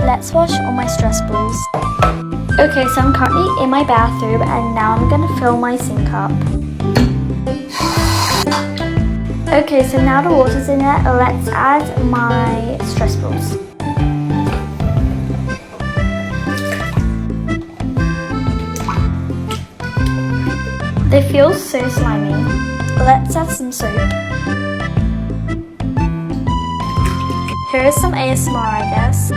let's wash all my stress balls. Okay, so I'm currently in my bathroom and now I'm going to fill my sink up. Okay, so now the water's in it, let's add my stress balls. They feel so slimy. Let's add some soap. Here is some ASMR, I guess.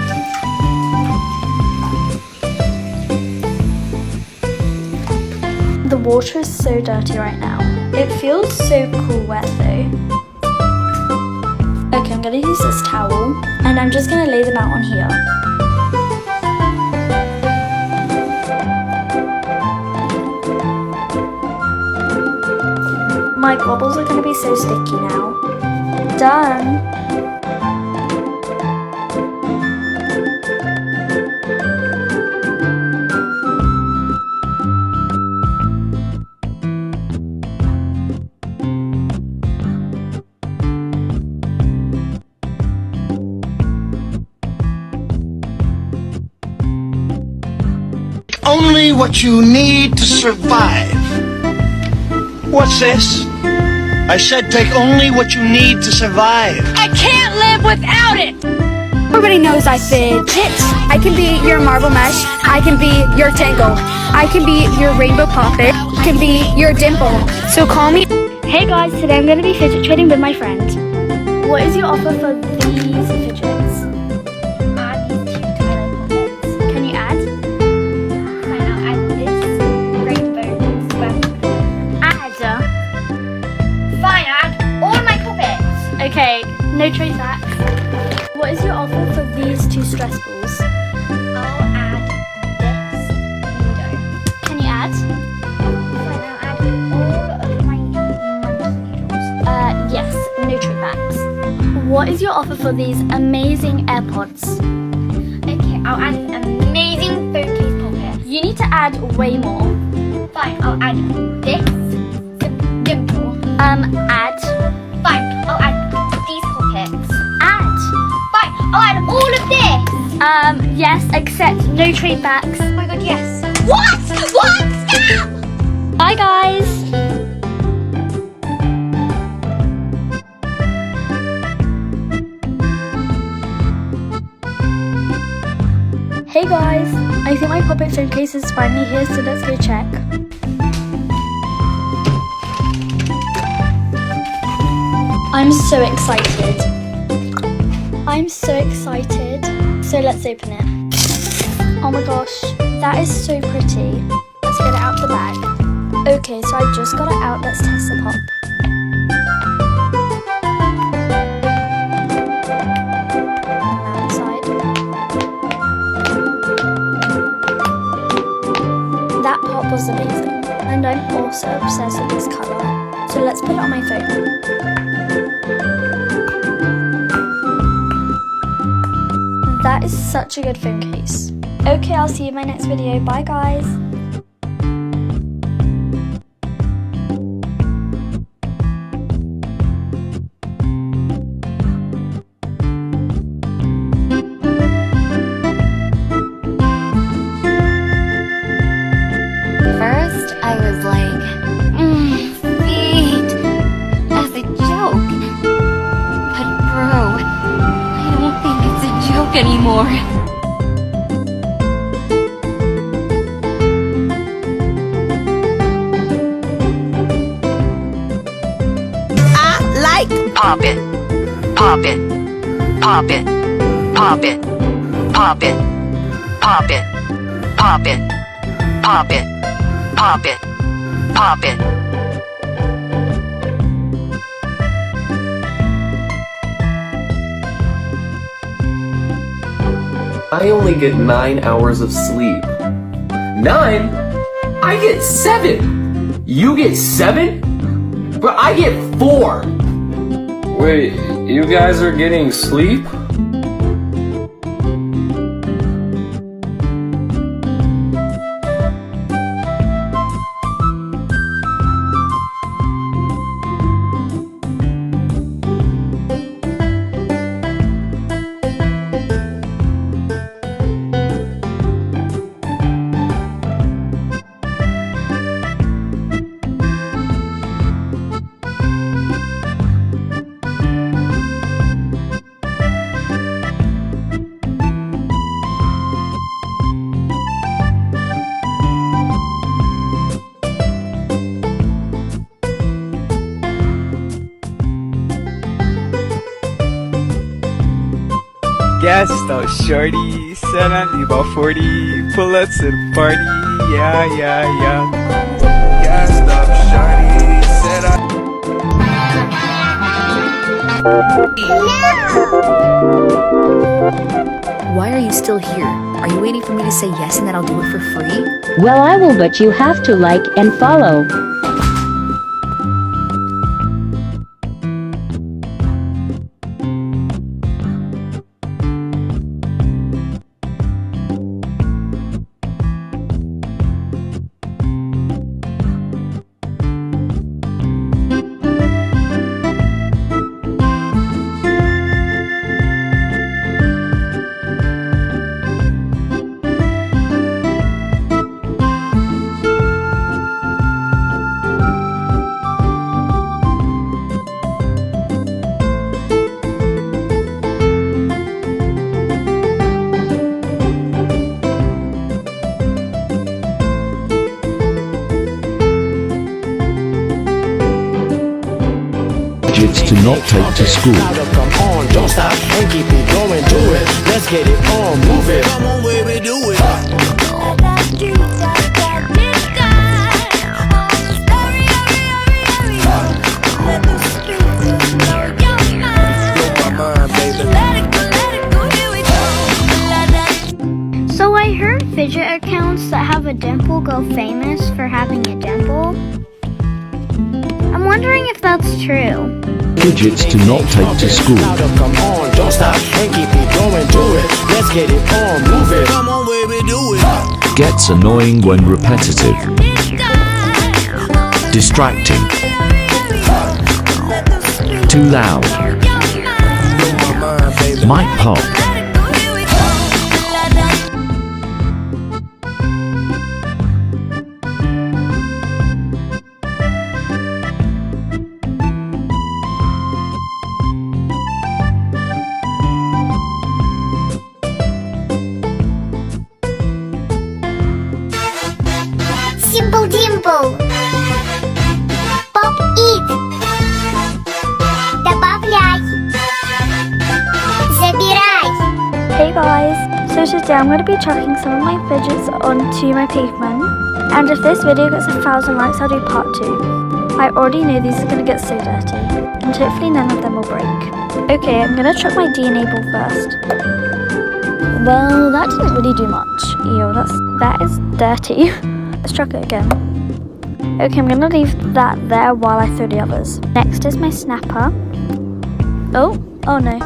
The water is so dirty right now. It feels so cool wet though. Okay, I'm gonna use this towel and I'm just gonna lay them out on here. My gobbles are gonna be so sticky now. Done! Only what you need to survive. What's this? I said take only what you need to survive. I can't live without it! Everybody knows I fidget. I can be your marble mesh. I can be your tangle. I can be your rainbow poppet. I can be your dimple. So call me. Hey guys, today I'm going to be fidget trading with my friend. What is your offer for these fidgets? Add these 2 tiny pockets. Can you add? Fine, I'll add this rainbow square. Add. Fine, I'll add all my pockets. Okay, no trade backs. What is your offer for these 2 stress balls? I'll add this window. Can you add? Fine, I'll add all of my monkey noodles. Yes, no trade backs. What is your offer for these amazing AirPods? Okay, I'll add an amazing phone case pocket. You need to add way more. Fine, I'll add this dimple. Add. Fine, I'll add these pockets. Add. Fine, I'll add all of this. Yes, except no trade backs. Oh my god, yes. What? What? Stop! Bye guys. Hey guys, I think my puppet phone case is finally here, so let's go check. I'm so excited. I'm so excited. So let's open it. Oh my gosh, that is so pretty. Let's get it out the bag. Okay, so I just got it out. Let's test the pop. Now inside. That pop was amazing. And I'm also obsessed with this colour. So let's put it on my phone. That is such a good phone case. Okay, I'll see you in my next video. Bye guys. First, I was like, sweet, as a joke. But bro, I don't think it's a joke anymore. Pop it, pop it, pop it, pop it, pop it, pop it, pop it, pop it, pop it, pop it. I only get 9 hours of sleep. 9? I get 7! You get 7? But I get 4! Wait, you guys are getting sleep? Gas stop shorty, said I need about 40. Pull up to the party, yeah, yeah, yeah. Gas stop shorty, said I. Why are you still here? Are you waiting for me to say yes and then I'll do it for free? Well, I will, but you have to like and follow. Fidgets to not take to school. Come on, don't stop and keep it going, do it. Let's get it on, move it. Come on, baby, do it. So I heard fidget accounts that have a dimple go famous for having a dimple. I'm wondering if that's true. Fidgets to not take to school. Come on, don't stop and keep it going, do it. Let's get it on, move it. Come on, baby, do it. Gets annoying when repetitive. Distracting. Too loud. Might pop. Simple Dimple. Pop it. Добавляй. Забирай. Hey guys, so today I'm going to be chucking some of my fidgets onto my pavement, and if this video gets 1,000 likes I'll do part 2. I already know these are going to get so dirty, and hopefully none of them will break. Okay, I'm going to chuck my de-enable first. Well, that didn't really do much. Ew, that is dirty. Let's chuck it again. Okay, I'm going to leave that there while I throw the others. Next is my snapper. Oh no.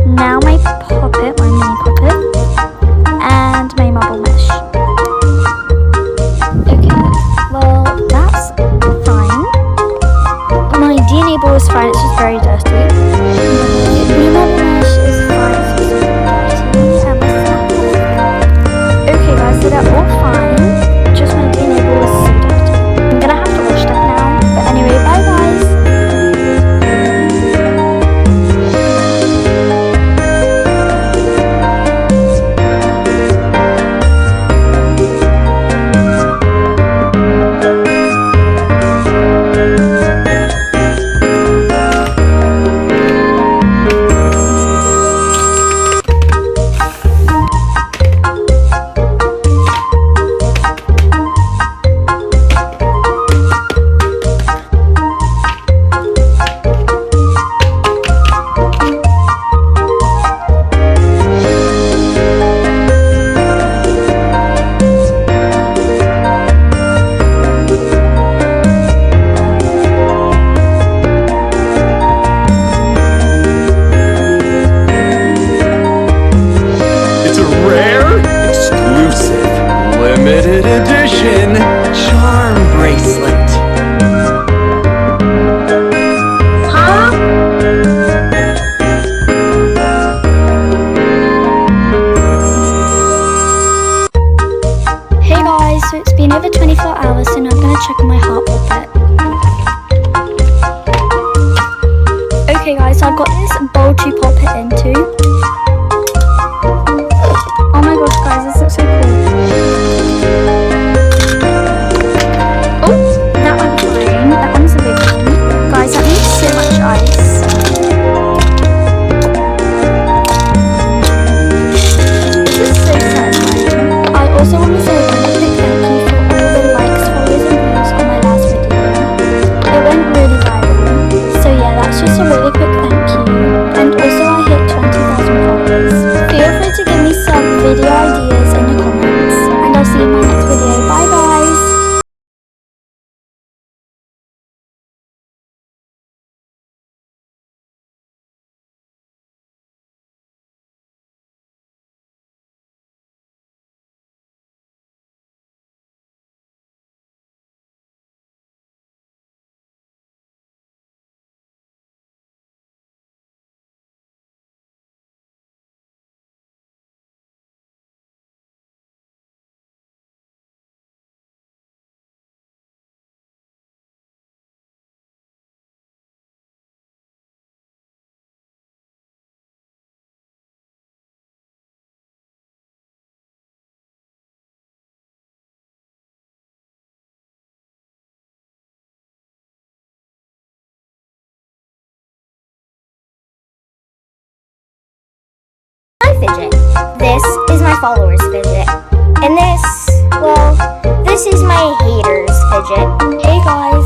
Now my poppet, my mini poppet, and my marble mesh. Okay, well, that's fine. My de-enable is fine, it's just very dirty. My marble mesh is fine, it's just dirty. And my snapper. Okay guys, so they're all fine, just my de-enable is so dirty. I'm gonna have to wash that now, but anyway, bye guys! Fidget. This is my followers, Fidget. And this, well, this is my haters, Fidget. Hey guys,